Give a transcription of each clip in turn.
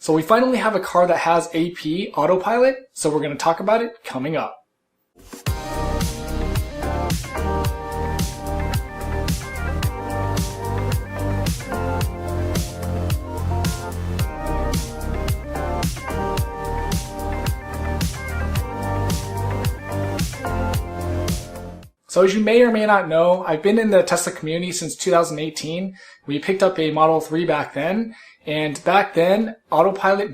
So we finally have a car that has AP Autopilot, so we're going to talk about it coming up. So as you may or may not know, I've been in the Tesla community since 2018. We picked up a Model 3 back then, and back then,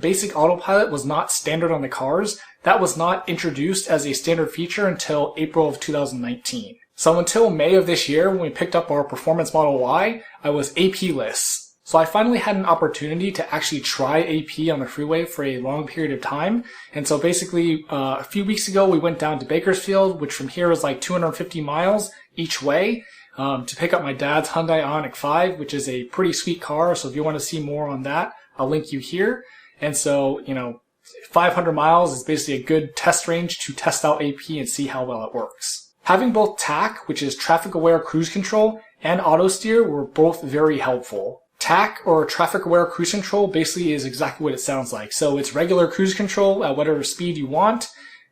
basic autopilot was not standard on the cars. That was not introduced as a standard feature until April of 2019. So until May of this year, when we picked up our Performance Model Y, I was AP-less. So I finally had an opportunity to actually try AP on the freeway for a long period of time. And so basically, a few weeks ago, we went down to Bakersfield, which from here is like 250 miles each way, to pick up my dad's Hyundai Ioniq 5, which is a pretty sweet car. So if you want to see more on that, I'll link you here. And so, 500 miles is basically a good test range to test out AP and see how well it works. Having both TAC, which is traffic aware cruise control, and auto steer were both very helpful. TAC, or Traffic Aware Cruise Control, basically is exactly what it sounds like. So it's regular cruise control at whatever speed you want,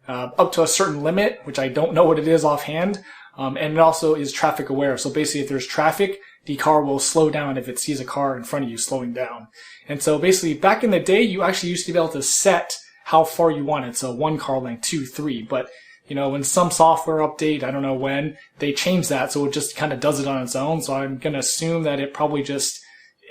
up to a certain limit, which I don't know what it is offhand. And it also is traffic aware. So basically if there's traffic, the car will slow down if it sees a car in front of you slowing down. And so basically back in the day, you actually used to be able to set how far you wanted. So 1 car length, 2, 3. But in some software update, I don't know when, they changed that. So it just kind of does it on its own. So I'm going to assume that it probably just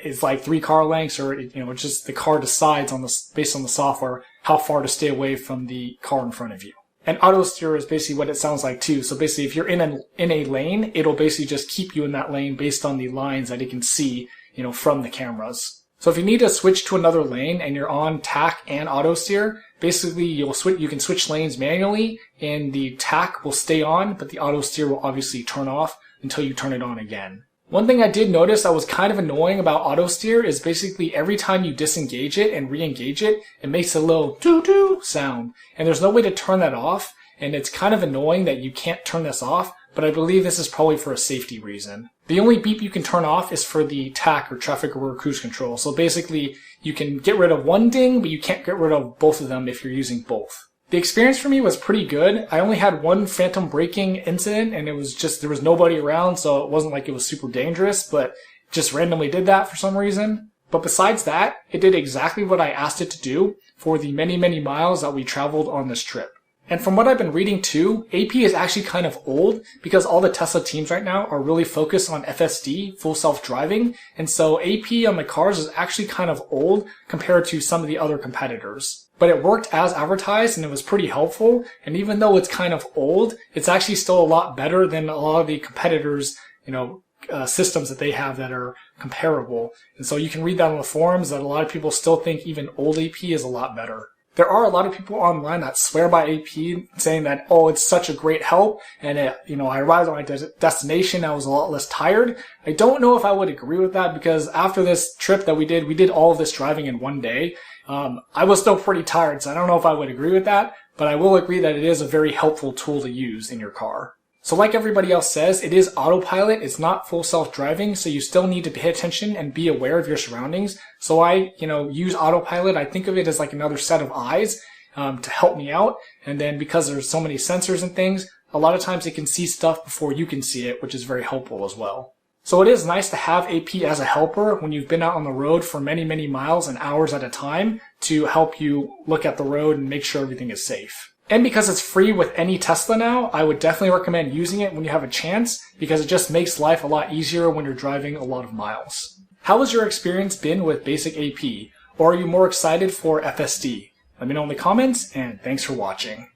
is like 3 car lengths, or just the car decides based on the software how far to stay away from the car in front of you. And auto steer is basically what it sounds like too. So basically, if you're in a lane, it'll basically just keep you in that lane based on the lines that it can see, from the cameras. So if you need to switch to another lane and you're on TAC and auto steer, basically you can switch lanes manually, and the TAC will stay on, but the auto steer will obviously turn off until you turn it on again. One thing I did notice that was kind of annoying about auto steer is basically every time you disengage it and re-engage it, it makes a little doo-doo sound. And there's no way to turn that off, and it's kind of annoying that you can't turn this off, but I believe this is probably for a safety reason. The only beep you can turn off is for the TAC, or Traffic Aware Cruise Control. So basically, you can get rid of one ding, but you can't get rid of both of them if you're using both. The experience for me was pretty good. I only had one phantom braking incident, and there was nobody around, so it wasn't like it was super dangerous, but just randomly did that for some reason. But besides that, it did exactly what I asked it to do for the many, many miles that we traveled on this trip. And from what I've been reading too, AP is actually kind of old because all the Tesla teams right now are really focused on FSD, full self-driving, and so AP on the cars is actually kind of old compared to some of the other competitors. But it worked as advertised, and it was pretty helpful, and even though it's kind of old, it's actually still a lot better than a lot of the competitors, systems that they have that are comparable. And so you can read that on the forums that a lot of people still think even old AP is a lot better. There are a lot of people online that swear by AP, saying that, oh, it's such a great help, and I arrived at my destination, I was a lot less tired. I don't know if I would agree with that, because after this trip that we did all of this driving in one day. I was still pretty tired, so I don't know if I would agree with that, but I will agree that it is a very helpful tool to use in your car. So like everybody else says, it is autopilot, it's not full self-driving, so you still need to pay attention and be aware of your surroundings. So I, use autopilot, I think of it as like another set of eyes, to help me out. And then because there's so many sensors and things, a lot of times it can see stuff before you can see it, which is very helpful as well. So it is nice to have AP as a helper when you've been out on the road for many, many miles and hours at a time to help you look at the road and make sure everything is safe. And because it's free with any Tesla now, I would definitely recommend using it when you have a chance, because it just makes life a lot easier when you're driving a lot of miles. How has your experience been with basic AP? Or are you more excited for FSD? Let me know in the comments, and thanks for watching.